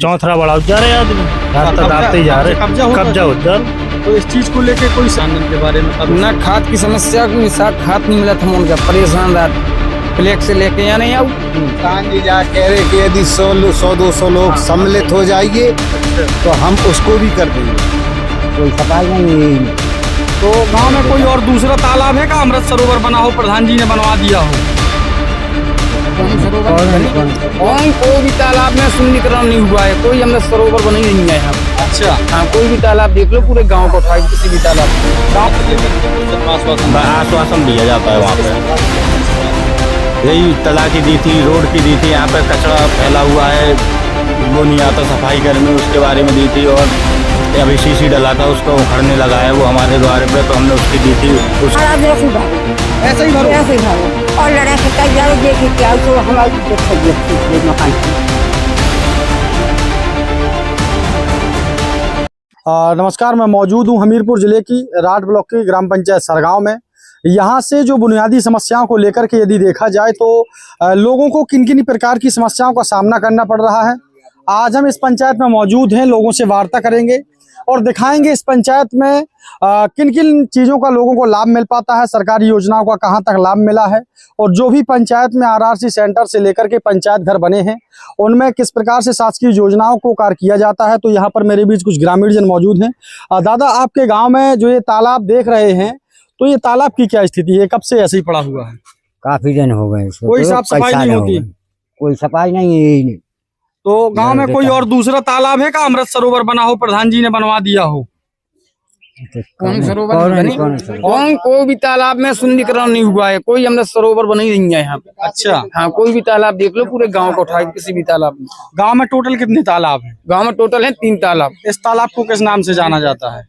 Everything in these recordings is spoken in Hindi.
चौथरा बड़ा जा रहे आदमी रास्ता दाते जा रहे, कब्जा उधर। तो इस चीज को लेके कोई साधन के बारे में न खाद की समस्या के साथ खाद नहीं मिला था उनका परेशान रहा। फ्लैग से लेके यहाँ नहीं आऊ जी जा कह रहे कि यदि 100-200 लोग सम्मिलित हो जाइए तो हम उसको भी कर देंगे। कोई सफाई नहीं। तो गांव में कोई और दूसरा तालाब है का अमृत सरोवर बना हो, प्रधान जी ने बनवा दिया हो? कोई भी तालाब में शून्यकरण नहीं हुआ है, कोई अमृत सरोवर बना ही नहीं है यहाँ। अच्छा हाँ, कोई भी तालाब देख लो पूरे गांव को उठा किसी भी तालाब आश्वासन दिया जाता है वहाँ पे। यही तला की दी थी, रोड की दी थी, यहाँ पे कचरा फैला हुआ है, वो नहीं आता सफाई करने, उसके बारे में दी थी। और अभी सीसी डला था, उसको उखड़ने लगा है वो हमारे द्वारे पे, तो हमने उसकी दी थी। ऐसे ही भरो और लड़ाई के तैयार देखे क्या तो हमारी मकान। नमस्कार, मैं मौजूद हूँ हमीरपुर जिले की राठ ब्लॉक की ग्राम पंचायत सरगांव में। यहाँ से जो बुनियादी समस्याओं को लेकर के यदि देखा जाए तो लोगों को किन किन प्रकार की समस्याओं का सामना करना पड़ रहा है। आज हम इस पंचायत में मौजूद हैं, लोगों से वार्ता करेंगे और दिखाएंगे इस पंचायत में किन किन चीज़ों का लोगों को लाभ मिल पाता है, सरकारी योजनाओं का कहां तक लाभ मिला है, और जो भी पंचायत में आरआरसी सेंटर से लेकर के पंचायत घर बने हैं उनमें किस प्रकार से शासकीय योजनाओं को कार्य किया जाता है। तो यहाँ पर मेरे बीच कुछ ग्रामीण जन मौजूद हैं। दादा, आपके गाँव में जो ये तालाब देख रहे हैं, तो ये तालाब की क्या स्थिति है, कब से ऐसे ही पड़ा हुआ है? काफी दिन हो गए, कोई साफ सफाई नहीं होती? कोई सफाई नहीं। तो गांव में कोई और दूसरा तालाब है का अमृत सरोवर बना हो, प्रधान जी ने बनवा दिया हो? कौन सरोवर? कोई भी तालाब में शून्यकरण नहीं हुआ है, कोई अमृत सरोवर बना ही नहीं है यहाँ पे। अच्छा हाँ, कोई भी तालाब देख लो पूरे गांव को उठा किसी भी तालाब में। गांव में टोटल कितने तालाब हैं? गांव में टोटल है 3 तालाब। इस तालाब को किस नाम से जाना जाता है?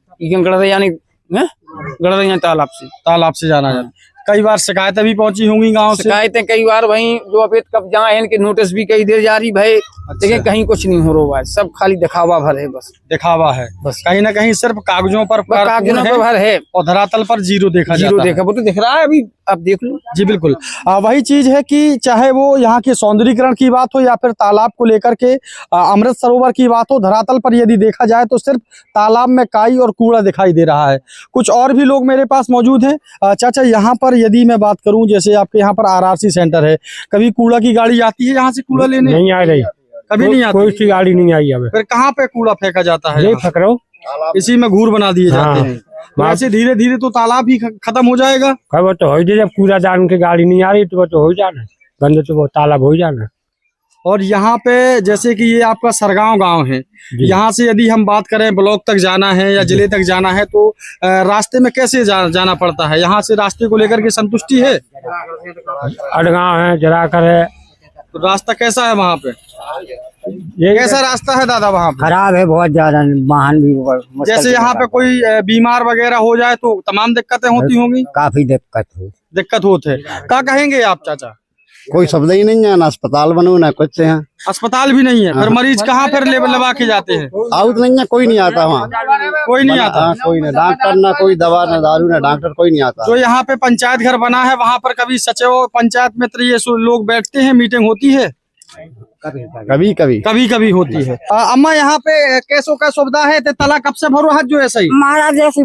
गड़दैया तालाब से जाना जाता है। कई बार शिकायतें भी पहुंची होंगी गांव से? शिकायतें कई बार वहीं जो अवैध कब्जा है इनके नोटिस भी कई देर जारी भाई। लेकिन कहीं कुछ नहीं हो रहा है, सब खाली दिखावा भर है, बस दिखावा है। बस कहीं ना कहीं सिर्फ कागजों पर भर है और धरातल पर जीरो देखा जाता है। वो तो दिख रहा है अभी, आप देख लो। जी बिल्कुल, वही चीज है कि चाहे वो यहाँ के सौंदर्यीकरण की बात हो या फिर तालाब को लेकर के अमृत सरोवर की बात हो, धरातल पर यदि देखा जाए तो सिर्फ तालाब में काई और कूड़ा दिखाई दे रहा है। कुछ और भी लोग मेरे पास मौजूद हैं। चाचा, यहाँ पर यदि मैं बात करूँ, जैसे आपके यहाँ पर आरआरसी सेंटर है, कभी कूड़ा की गाड़ी आती है यहाँ से कूड़ा लेने? नहीं आ रही, कभी नहीं आती, कोई सी गाड़ी नहीं आई है। फिर कहाँ पे कूड़ा फेंका जाता है? फेंक रहा हूँ, इसी में घूर बना दिए जाते हैं। तो ऐसे धीरे धीरे तो तालाब ही खत्म हो जाएगा। वो तो हो जाए, जब कूड़ादान की गाड़ी नहीं आ रही तो वो तो हो जाना, गंदे तो वो तालाब हो जाना। और यहाँ पे जैसे कि ये आपका सरगांव गांव है, यहाँ से यदि हम बात करें ब्लॉक तक जाना है या जिले तक जाना है तो रास्ते में कैसे जाना पड़ता है? यहाँ से रास्ते को लेकर के संतुष्टि है? अड़गांव है, जराकर है, तो रास्ता कैसा है वहाँ पे? ये कैसा रास्ता है दादा वहाँ पे? खराब है बहुत ज्यादा, वाहन भी। जैसे यहाँ पे कोई बीमार वगैरह हो जाए तो तमाम दिक्कतें होती होंगी? काफी दिक्कत होते। क्या कहेंगे आप चाचा? कोई शब्द ही नहीं है, ना अस्पताल बनो ना कुछ है। अस्पताल भी नहीं है, फिर मरीज कहाँ फिर लगा के जाते हैं? आउट नहीं है, कोई नहीं आता वहाँ, कोई नहीं आता। कोई नहीं, डॉक्टर ना कोई दवा ना दारू ना डॉक्टर, कोई नहीं आता। जो यहाँ पे पंचायत घर बना है वहाँ पर कभी सचिव पंचायत मित्र ये लोग बैठते हैं, मीटिंग होती है? कभी होती है। अम्मा, यहाँ पे कैसो का सुविधा है? तला कब से भरो हाथ जो ऐसा ही? महाराज ऐसे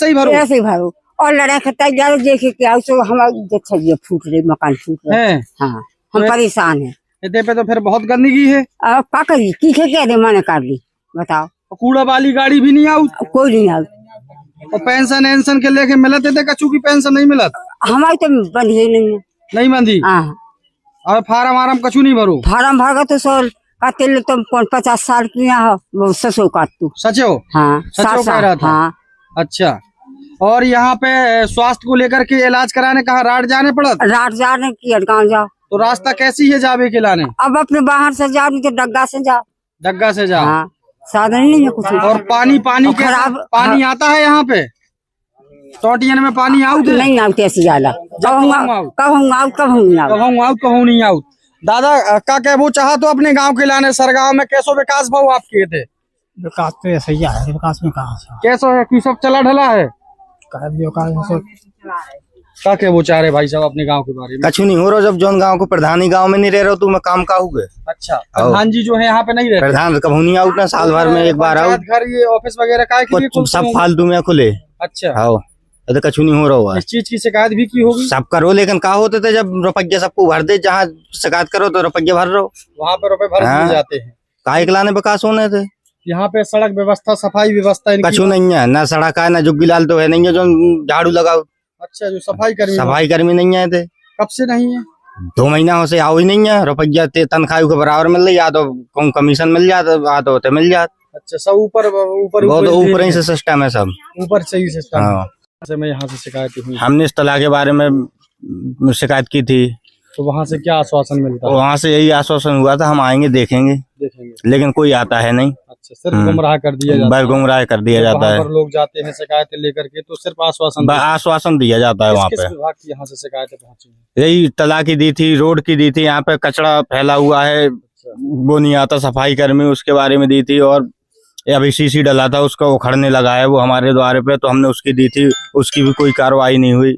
ही भरो और लड़ाई के तैयार देखे क्या तो हमारी फूट रही, मकान फूट रहे। हाँ, हम परेशान है। इतने पे तो फिर बहुत गंदगी है। क्या करी की कह दे, मैंने कर ली, बताओ। कूड़ा वाली गाड़ी भी नहीं आऊ? कोई नहीं आऊ। और पेंशन के लेके मिलत थे, कचू की पेंशन नहीं मिलत? हमारी तो बंधी नहीं बंधी। और फार्म कचू नहीं भरू? फार्म भर तो सर काटे लो, तुम 50 साल की यहाँ सचो काट तू। सचो? हाँ, सचो कह रहा था। हाँ। अच्छा, और यहाँ पे स्वास्थ्य को लेकर के इलाज कराने कहा राट जाने पड़त? राट जाने की गाँव जाओ। तो रास्ता कैसी है जावे के लाने? अब अपने बाहर से जाओ, नहीं तो डग्गा से जाओ। डग्गा से जाओ? हाँ, साधन नहीं है कुछ। और पानी खराब पानी आता है यहाँ पे? टोटियन में पानी आउट नहीं आउट? ऐसी जाला कहूँ नहीं आउट। दादा, का कहबो चाह तो अपने गांव के लाने सरगांव में कैसो विकास भाव आप किए थे? विकास तो ऐसा ही है, विकास में कहाँ कैसो है कि सब चला ढला है? क्या क्या वो चाह रहे भाई साहब अपने गांव के बारे में? कछु नहीं हो रहा। जब जौन गांव को प्रधान ही गांव में नहीं रह रहा तो मैं काम का हुए। अच्छा, प्रधान जी जो है यहाँ पे नहीं रहते? प्रधान कभी नहीं आउट ना, साल भर में एक बार आउट। घर ये ऑफिस वगैरह का सब फालतू में खुले। अच्छा, आओ तो कछु नहीं हो रहा है। इस चीज की शिकायत भी की होगी? सब करो, लेकिन कहा होते थे जब रुपये सबको भर दे, जहाँ शिकायत करो तो रुपये भर रहो, वहाँ पे रुपए भर दिए जाते हैं। काहे के लाने विकास होने थे। यहाँ पे सड़क व्यवस्था, सफाई व्यवस्था कछु नहीं है, ना सड़क है ना जुग्गीलाल तो है नहीं है जो झाड़ू लगाओ। अच्छा, जो सफाई कर्मी नहीं आए थे। कब से नहीं है? 2 महीना से आओ ही नहीं है। रुपया तनख्वाह के बराबर मिल रही, या तो कम कमीशन मिल जाता, या तो होते मिल जात। अच्छा, सब ऊपर ऊपर ही से सिस्टम है, सब ऊपर से ही सिस्टम। हाँ, मैं यहाँ से शिकायत हुई, हमने इस तलाक के बारे में शिकायत की थी। तो वहाँ से क्या आश्वासन मिलता है? वहाँ से यही आश्वासन हुआ था हम आएंगे देखेंगे, लेकिन कोई आता है नहीं। अच्छा, सिर्फ गुमराह कर दिया जाता है। गुमराह कर दिया जाता है। लोग जाते हैं शिकायतें लेकर के तो सिर्फ आश्वासन दिया जाता है। वहाँ पे विभाग की यहाँ से शिकायतें पहुँची? यही तलाक की दी थी, रोड की दी थी, यहाँ पे कचरा फैला हुआ है, वो नहीं आता सफाई कर्मी, उसके बारे में दी थी। और अभी सीसी डला था, उसका उखड़ने लगा है वो हमारे द्वारे पे, तो हमने उसकी दी थी, उसकी भी कोई कार्रवाई नहीं हुई।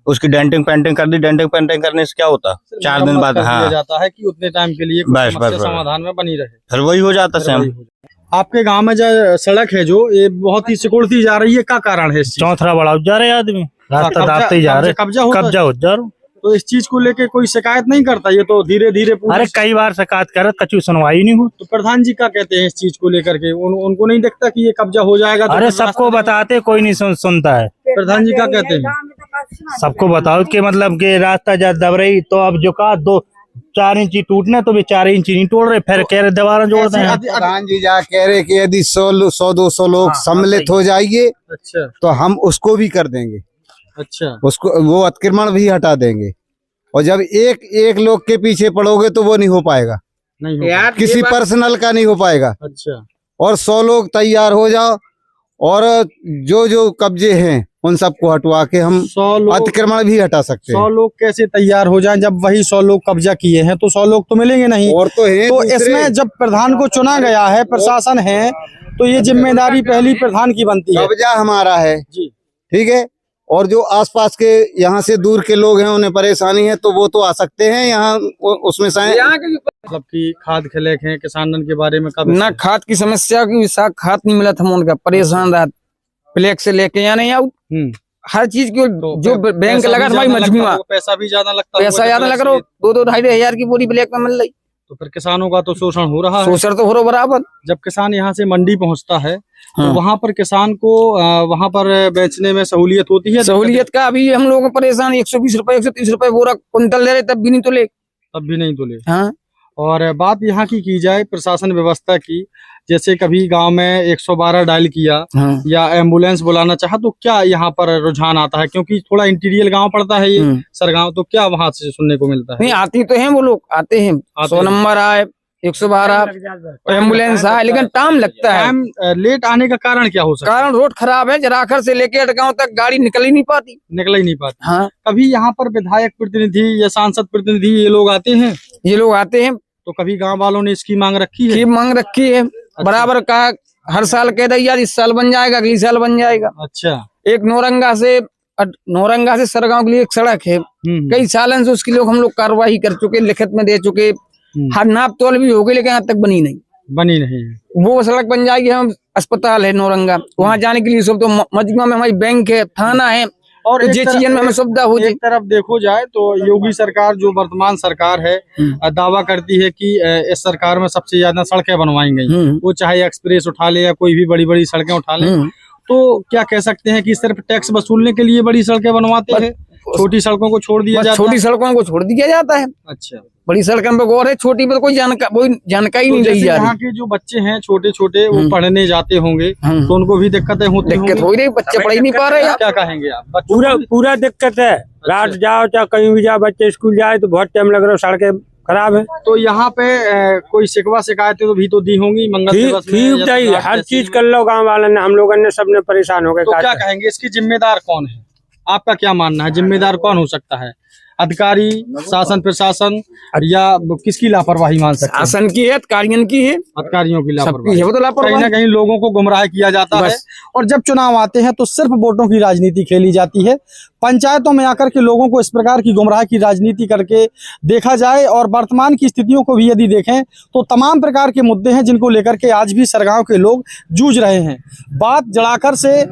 उसकी डेंटिंग पेंटिंग कर दी। डेंटिंग पेंटिंग करने से क्या होता, 4 दिन बाद हाँ जाता है कि उतने टाइम के लिए बस समाधान में बनी रहे, फिर वही हो जाता सेम। आपके गांव में जो सड़क है जो ये बहुत ही सिकुड़ती जा रही है, क्या कारण है? चौथरा बढ़ा जा रहे आदमी, रास्ता दापते जा रहे, कब्जा हो जा रहा। तो इस चीज को लेके कोई शिकायत नहीं करता? ये तो धीरे धीरे अरे कई बार शिकायत करे, कछु सुनवाई नहीं हो। तो प्रधान जी क्या कहते हैं इस चीज को लेकर के? उनको नहीं दिखता कि ये कब्जा हो जाएगा? अरे सबको बताते, कोई नहीं सुनता है। प्रधान जी क्या कहते हैं? सबको बताओ कि मतलब कि रास्ता जा दब रही, तो अब जो का 2-4 इंची टूटने तो 4 इंची नहीं तोड़ रहे, फिर कह रहे दोबारा जोड़ रहे हैं। प्रधान जी जा कह रहे कि यदि 100-200 लोग सम्मिलित हो जाइए, अच्छा, तो हम उसको भी कर देंगे। अच्छा, उसको वो अतिक्रमण भी हटा देंगे। और जब एक लोग के पीछे पड़ोगे तो वो नहीं हो पाएगा, नहीं हो किसी पर्सनल का नहीं हो पाएगा। अच्छा, और 100 लोग तैयार हो जाओ, और जो कब्जे हैं उन सबको हटवा के हम 100 लोग अतिक्रमण भी हटा सकते हैं। 100 लोग कैसे तैयार हो जाएं जब वही 100 लोग कब्जा किए हैं? तो 100 लोग तो मिलेंगे नहीं। और तो है तो इसमें जब प्रधान को चुना गया है, प्रशासन है, तो ये जिम्मेदारी पहली प्रधान की बनती है। कब्जा हमारा है जी, ठीक है। और जो आसपास के यहाँ से दूर के लोग हैं उन्हें परेशानी है तो वो तो आ सकते हैं यहाँ, उसमें मतलब की खाद खिलेक है किसानन के बारे में कब ना खाद की समस्या की खाद नहीं मिला था, उनका परेशान रहा, फ्लैग से लेके यहाँ नहीं आउट, हर चीज की जो बैंक लगा था मजबूत, पैसा भी ज्यादा लगता, पैसा ज्यादा लग रहा, 2-2-2.5 हजार की पूरी ब्लैक में मिल रही। तो फिर किसानों का तो शोषण हो रहा है। शोषण तो हो रहा बराबर। जब किसान यहाँ से मंडी पहुँचता है तो वहाँ पर किसान को वहाँ पर बेचने में सहूलियत होती है? सहूलियत का अभी हम लोग परेशान, 120 रुपए 130 रुपए बोरा कुंटल ले रहे, तब भी नहीं तो ले। तब भी नहीं तो ले। हाँ। और बात यहाँ की जाए प्रशासन व्यवस्था की, जैसे कभी गांव में 112 डायल किया या एम्बुलेंस बुलाना चाहा तो क्या यहाँ पर रुझान आता है? क्योंकि थोड़ा इंटीरियर गांव पड़ता है ये सरगांव, तो क्या वहाँ से सुनने को मिलता है? नहीं, आती तो है वो लोग, आते हैं, 100 नंबर आए, 112 एम्बुलेंस आए, लेकिन टाइम लगता है। लेट आने का कारण क्या हो सकता है? कारण रोड खराब है, जराखर से लेके अटगांव तक गाड़ी निकल ही नहीं पाती। हाँ। कभी यहाँ पर विधायक प्रतिनिधि या सांसद प्रतिनिधि ये लोग आते हैं? ये लोग आते हैं। तो कभी गांव वालों ने इसकी मांग रखी है? मांग रखी है, बराबर कहा हर साल कह रही यार, इस साल बन जाएगा, अगली साल बन जाएगा। अच्छा, एक नौरंगा से सरगांव के लिए एक सड़क है, कई सालों से उसके लिए हम लोग कार्रवाई कर चुके, लिखित में दे चुके, हर नाप तोल भी हो गई, लेकिन आज तक बनी नहीं। वो सड़क बन जाएगी। हम अस्पताल है नौरंगा, वहाँ जाने के लिए सब, तो मजमा में हमारी बैंक है, थाना है, और में हमें सुविधा हो जाए। एक तरफ देखो जाए तो योगी सरकार जो वर्तमान सरकार है दावा करती है कि इस सरकार में सबसे ज्यादा सड़कें बनवाई गई, वो चाहे एक्सप्रेस उठा ले या कोई भी बड़ी बड़ी सड़कें उठा ले। तो क्या कह सकते हैं कि सिर्फ टैक्स वसूलने के लिए बड़ी सड़कें बनवाते हैं, छोटी सड़कों को छोड़ दिया जाता है? छोटी सड़कों को छोड़ दिया जाता है। अच्छा, बड़ी सड़कों पे गौर है, छोटी पर कोई जानकारी नहीं दी जा रही। यहाँ के जो बच्चे हैं छोटे छोटे, वो पढ़ने जाते होंगे तो उनको भी दिक्कतें होती होंगी? दिक्कत हो रही, बच्चे पढ़ ही नहीं पा रहे। क्या कहेंगे आप? पूरा दिक्कत है। रात जाओ चाहे कहीं भी जाओ, बच्चे स्कूल जाए तो बहुत टाइम लग रहा है, सड़कें खराब है। तो यहाँ पे कोई शिकवा शिकायतें तो भी तो दी होंगी मंगल दिवस में? चाहिए, हर चीज कर लो गाँव वालों ने, हम लोगों ने सबने परेशान हो गए। तो क्या कहेंगे, इसकी जिम्मेदार कौन है? आपका क्या मानना है, जिम्मेदार कौन हो सकता है? अधिकारी, शासन प्रशासन, या किसकी लापरवाही मान सकते हैं? शासन की है, अधिकारियों की है, अधिकारियों की लापरवाही है, वो तो लापरवाही। कहीं ना कहीं लोगों को गुमराह किया जाता है और जब चुनाव आते हैं तो सिर्फ वोटों की राजनीति खेली जाती है। पंचायतों में आकर के लोगों को इस प्रकार की गुमराह की राजनीति करके देखा जाए और वर्तमान की स्थितियों को भी यदि देखें तो तमाम प्रकार के मुद्दे हैं जिनको लेकर के आज भी सरगांव के लोग जूझ रहे हैं। बात जड़ाकर से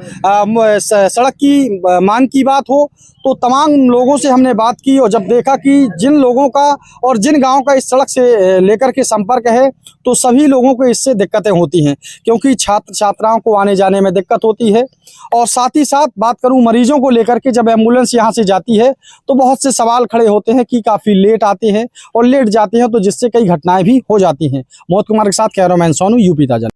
सड़क की मांग की बात हो तो तमाम लोगों से हमने बात की और जब देखा कि जिन लोगों का और जिन गांव का इस सड़क से लेकर के संपर्क है तो सभी लोगों को इससे दिक्कतें होती हैं, क्योंकि छात्र छात्राओं को आने जाने में दिक्कत होती है। और साथ ही साथ बात करूं मरीजों को लेकर के, जब एम्बुलेंस यहां से जाती है तो बहुत से सवाल खड़े होते हैं कि काफ़ी लेट आते हैं और लेट जाते हैं, तो जिससे कई घटनाएं भी हो जाती हैं। मोहित कुमार के साथ कैमरामैन सोनू, यूपी ताजा।